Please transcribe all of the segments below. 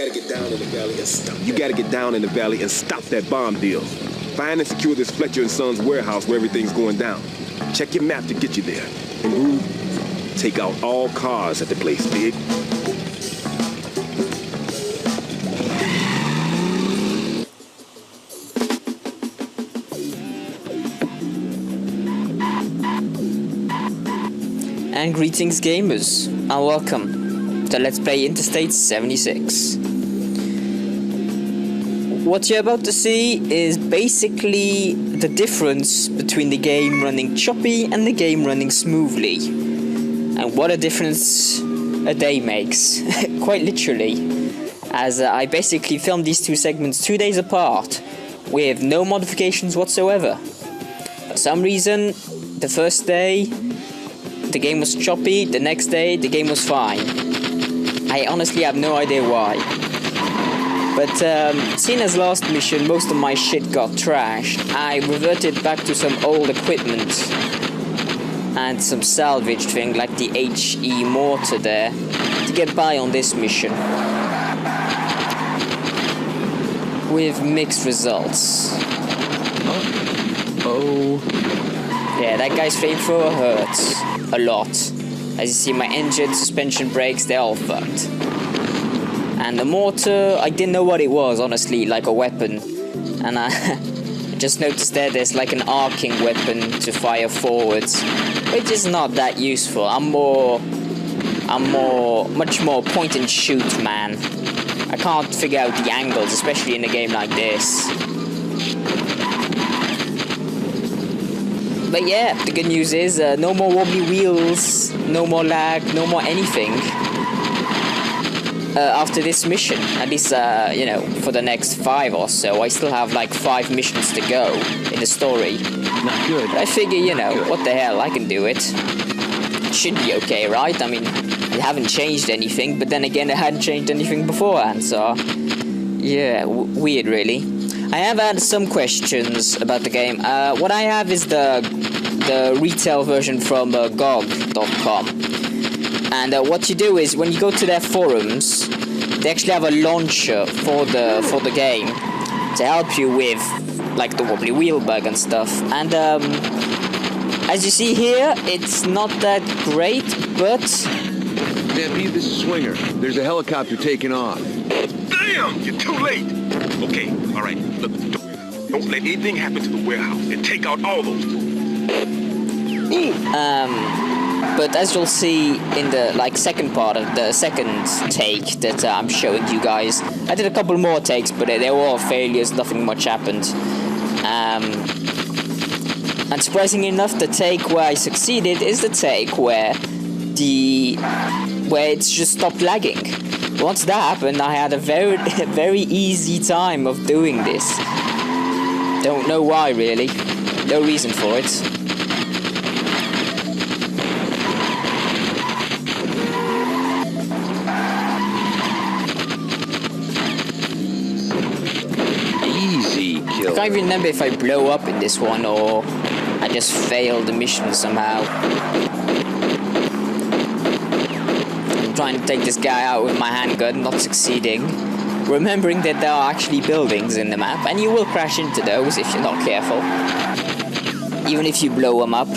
gotta get down in the valley and stop. You gotta get down in the valley and stop that bomb deal. Find and secure this Fletcher & Sons warehouse where everything's going down. Check your map to get you there. And Groove, take out all cars at the place, dig? And greetings gamers, and welcome to Let's Play Interstate 76. What you're about to see is basically the difference between the game running choppy and the game running smoothly. And what a difference a day makes, quite literally. As I basically filmed these two segments 2 days apart, with no modifications whatsoever. For some reason, the first day, the game was choppy, the next day, the game was fine. I honestly have no idea why. But seeing as last mission most of my shit got trashed, I reverted back to some old equipment and some salvaged thing like the HE mortar there to get by on this mission. With mixed results. Yeah, that guy's flamethrower hurts a lot. As you see, my engine, suspension, brakes, they're all fucked. And the mortar, I didn't know what it was, honestly, like a weapon. And I just noticed there's like an arcing weapon to fire forwards, which is not that useful. I'm much more point and shoot man. I can't figure out the angles, especially in a game like this. But yeah, the good news is no more wobbly wheels, no more lag, no more anything. After this mission, at least, you know, for the next 5 or so. I still have like 5 missions to go in the story. Not good. But I figure, you know, what the hell, I can do it. It should be okay, right? I mean, it haven't changed anything, but then again, it hadn't changed anything beforehand, so... Yeah, weird, really. I have had some questions about the game. What I have is the retail version from GOG.com. And what you do is, when you go to their forums, they actually have a launcher for the game to help you with, like, the wobbly wheel bug and stuff. And as you see here, it's not that great, but... Stampede, this is Swinger. There's a helicopter taking off. Damn, you're too late. Okay, all right. Look, don't let anything happen to the warehouse and take out all those fools. But as you'll see in the second part of the second take that I'm showing you guys, I did a couple more takes, but they were all failures. Nothing much happened. And surprisingly enough, the take where I succeeded is the take where it's just stopped lagging. Once that happened, I had a very easy time of doing this. Don't know why, really. No reason for it. I can't even remember if I blow up in this one or I just failed the mission somehow. I'm trying to take this guy out with my handgun, not succeeding. Remembering that there are actually buildings in the map, and you will crash into those if you're not careful. Even if you blow them up,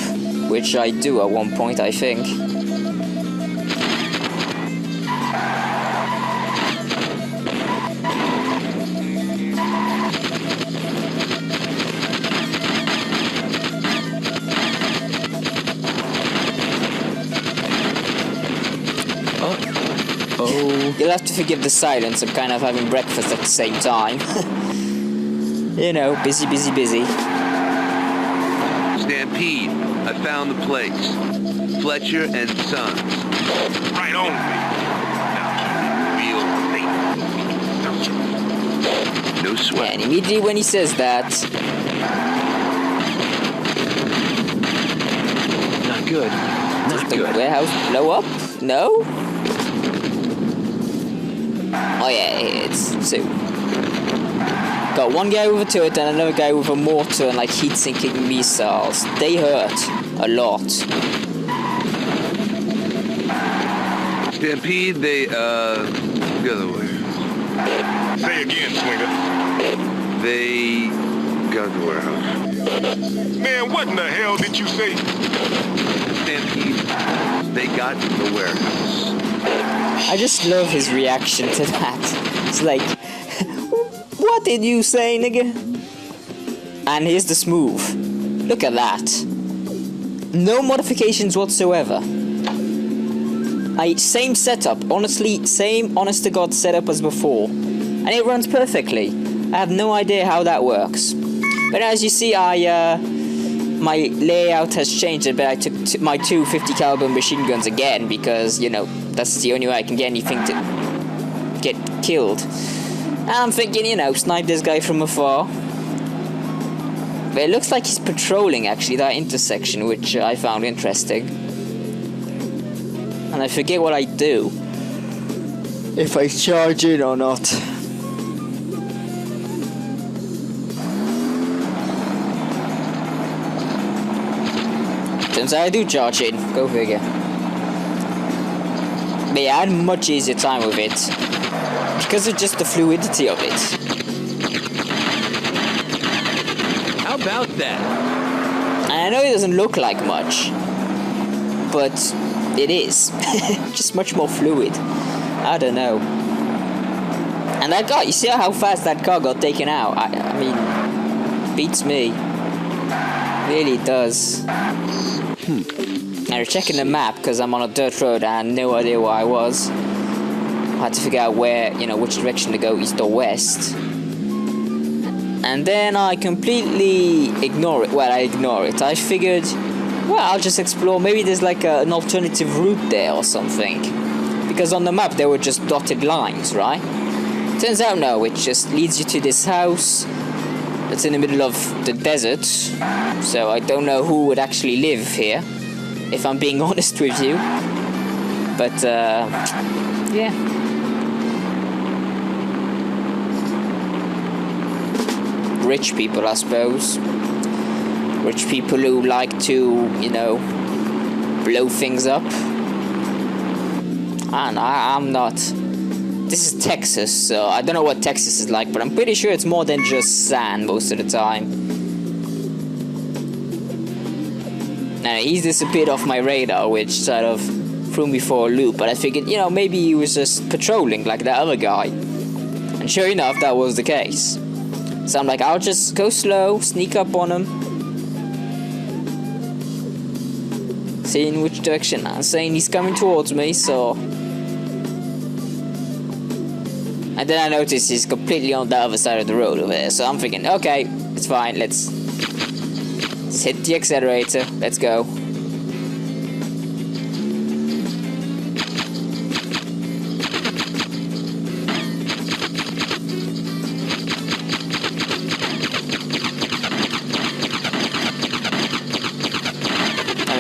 which I do at one point, I think. You'll have to forgive the silence, I'm kind of having breakfast at the same time. You know, busy. Stampede, I found the place. Fletcher & Sons. Right on. No sweat. And immediately when he says that... Not good. Does the warehouse blow up? No? Oh yeah, it's two. Got one guy with a turret and another guy with a mortar and like heat-sinking missiles. They hurt a lot. Stampede, the other way. Say again, Swinger. They got the warehouse. Man, what in the hell did you say? Stampede, they got the warehouse. I just love his reaction to that. It's like, what did you say, nigga? And here's the smooth. Look at that. No modifications whatsoever. Same setup, honestly, same honest to God setup as before. And it runs perfectly. I have no idea how that works. But as you see, my layout has changed a bit. I took my two 50 caliber machine guns again because, you know, that's the only way I can get anything to get killed. And I'm thinking, you know, snipe this guy from afar. But it looks like he's patrolling, actually, that intersection, which I found interesting. And I forget what I do. If I charge in or not. Turns out I do charge in. Go figure. But yeah, I had a much easier time with it. Because of just the fluidity of it. How about that? And I know it doesn't look like much, but it is. Just much more fluid. I don't know. And that guy, you see how fast that car got taken out? I mean, beats me. Really does. Now checking the map because I'm on a dirt road and I had no idea where I was. I had to figure out where, you know, which direction to go, east or west. And then I completely ignore it. Well, I ignore it. I figured, well, I'll just explore. Maybe there's like an alternative route there or something. Because on the map there were just dotted lines, right? Turns out no, it just leads you to this house that's in the middle of the desert. So I don't know who would actually live here, if I'm being honest with you. But, yeah. Rich people, I suppose. Rich people who like to, you know, blow things up. And I'm not. This is Texas, so I don't know what Texas is like, but I'm pretty sure it's more than just sand most of the time. And he's disappeared off my radar, which sort of threw me for a loop, but I figured, you know, maybe he was just patrolling like that other guy. And sure enough, that was the case. So I'm like, I'll just go slow, sneak up on him. Seeing which direction. I'm saying he's coming towards me, so... And then I notice he's completely on the other side of the road over there. So I'm thinking, okay, it's fine, let's hit the accelerator. Let's go.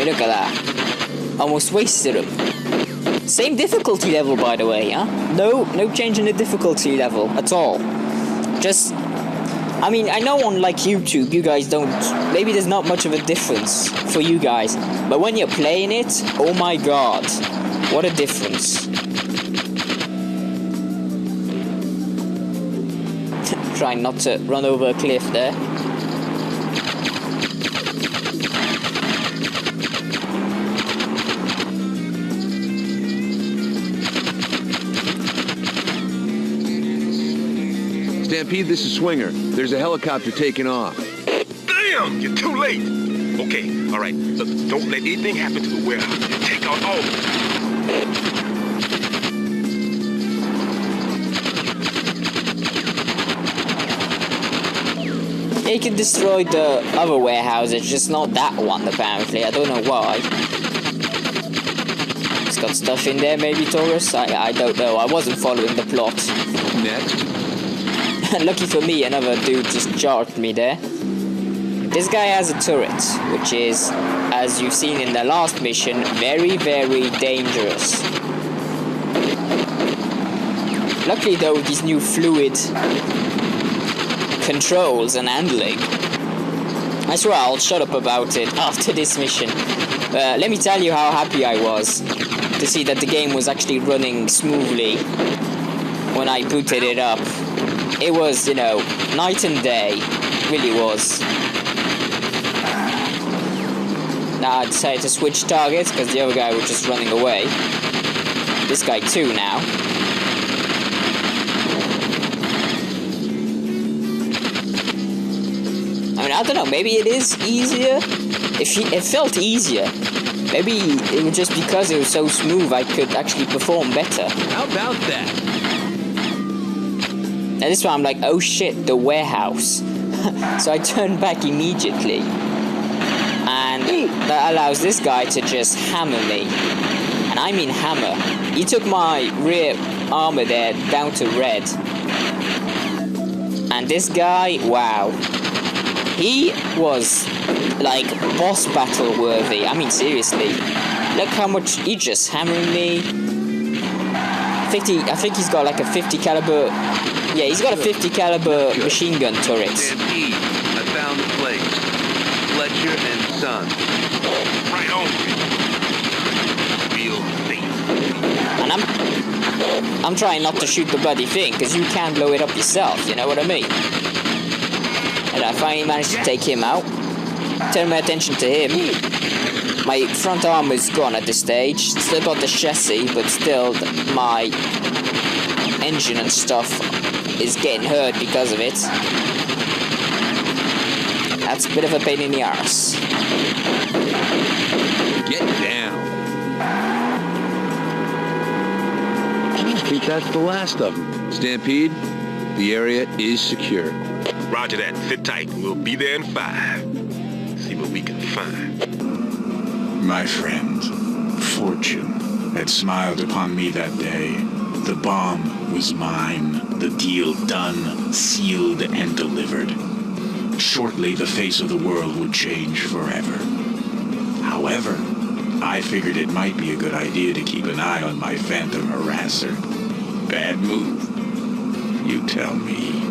Look at that. Almost wasted him. Same difficulty level, by the way, huh? No change in the difficulty level at all. Just, I mean, I know on like YouTube, you guys don't, maybe there's not much of a difference for you guys. But when you're playing it, oh my god, what a difference. Trying not to run over a cliff there. Stampede, this is Swinger. There's a helicopter taking off. Damn, you're too late. Okay, all right. Look, don't let anything happen to the warehouse. Take out all of it. You can destroy the other warehouses, just not that one apparently. I don't know why. It's got stuff in there, maybe, Taurus? I don't know. I wasn't following the plot. Next. Lucky for me, another dude just charged me there. This guy has a turret, which is, as you've seen in the last mission, very, very dangerous. Luckily though, with these new fluid controls and handling, I swear I'll shut up about it after this mission. Let me tell you how happy I was to see that the game was actually running smoothly when I booted it up. It was, you know, night and day. Really was. Now I decided to switch targets because the other guy was just running away. This guy too now. I mean, I don't know, maybe it is easier. It felt easier. Maybe it was just because it was so smooth I could actually perform better. How about that? And this one I'm like, oh shit, the warehouse. So I turned back immediately. And that allows this guy to just hammer me. And I mean hammer. He took my rear armor there down to red. And this guy, wow. He was like boss battle worthy. I mean seriously. Look how much he just hammering me. 50, I think he's got like a 50 caliber. Yeah, he's got a 50 caliber machine gun turret. Stampede, I found the place. Fletcher and Son. Right on. Real thing. And I'm trying not to shoot the bloody thing, because you can blow it up yourself, you know what I mean? And I finally managed to take him out. Turn my attention to him. My front arm is gone at this stage. Still got the chassis, but still my engine and stuff is getting hurt because of it. That's a bit of a pain in the arse. Get down. I think that's the last of them. Stampede, the area is secure. Roger that. Sit tight. We'll be there in 5. See what we can find. My friend, fortune had smiled upon me that day. The bomb was mine, the deal done, sealed, and delivered. Shortly, the face of the world would change forever. However, I figured it might be a good idea to keep an eye on my phantom harasser. Bad move? You tell me.